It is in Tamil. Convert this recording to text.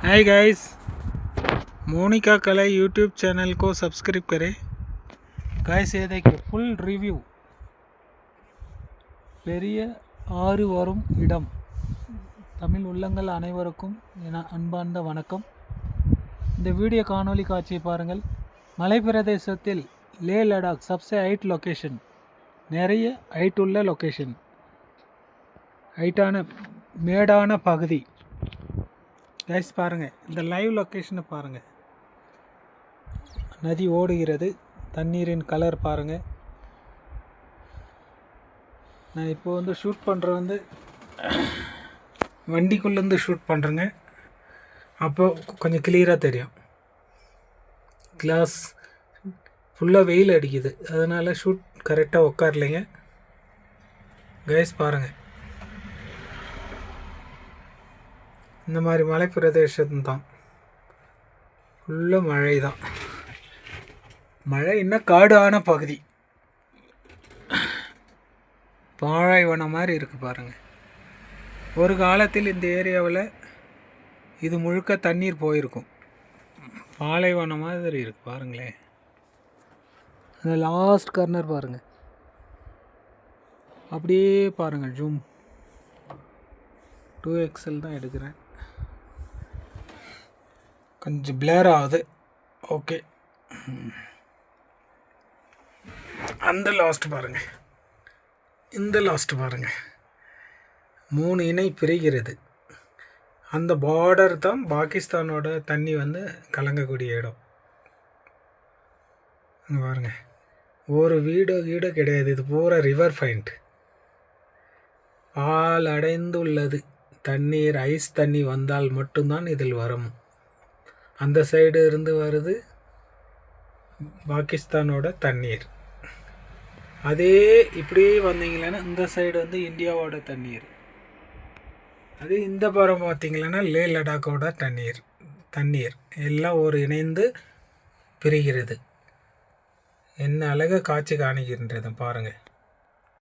हाय गाइस, मोनिका कला यूट्यूब चैनल को सब्सक्राइब करें। गाइस ये देखिए फुल रिव्यू பெரிய ஆறு வரும் இடம். தமிழ் உள்ளங்கள் அனைவருக்கும் என அன்பார்ந்த வணக்கம். இந்த வீடியோ காணொளி காட்சியை பாருங்கள். மலை பிரதேசத்தில் லே லடாக் சப்சே ஹைட் லொக்கேஷன், நிறைய ஹைட் உள்ள லொக்கேஷன், ஹைட்டான மேடான பகுதி. கைஸ் பாருங்கள், இந்த லைவ் லொக்கேஷனை பாருங்கள். நதி ஓடுகிறது, தண்ணீரின் கலர் பாருங்கள். நான் இப்போ ஷூட் பண்ணுறது வண்டிக்குள்ளேருந்து ஷூட் பண்ணுறேங்க. அப்போது கொஞ்சம் கிளியராக தெரியும். கிளாஸ் ஃபுல்லாக வெயில் அடிக்குது, அதனால் ஷூட் கரெக்டாக உட்காரலைங்க. கைஸ் பாருங்கள், இந்த மாதிரி மலை பிரதேசம்தான், ஃபுல்லாக மழை தான். மழை இன்னும் காடான பகுதி, பாலைவனம் மாதிரி இருக்குது பாருங்கள். ஒரு காலத்தில் இந்த ஏரியாவில் இது முழுக்க தண்ணீர் போயிருக்கும். பாலைவனம் மாதிரி இருக்குது பாருங்களேன். அந்த லாஸ்ட் கார்னர் பாருங்கள், அப்படியே பாருங்கள். ஜூம் 2XL தான் எடுக்கிறேன், கொஞ்சம் பிளர் ஆகுது. ஓகே, அந்த லாஸ்ட் பாருங்கள், இந்த லாஸ்ட் பாருங்கள். 3 இணை பிரிகிறது. அந்த பார்டர் தான் பாகிஸ்தானோட தண்ணி கலங்கக்கூடிய இடம். பாருங்கள், ஒரு வீடோ கிடையாது, இது பூரா ரிவர் பாயிண்ட். பால் அடைந்துள்ளது தண்ணீர். ஐஸ் தண்ணி வந்தால் மட்டும்தான் இதில் வரும். அந்த சைடு இருந்து வருது பாகிஸ்தானோட தண்ணீர். அதே இப்படியே வந்தீங்களேன்னா இந்த சைடு இந்தியாவோட தண்ணீர். அதே இந்த புறம் பார்த்தீங்களன்னா லே லடாக்கோட தண்ணீர் எல்லாம் ஒரு இணைந்து பிரிகிறது. என்ன அழகாக காட்சி காணுகின்றது பாருங்கள்.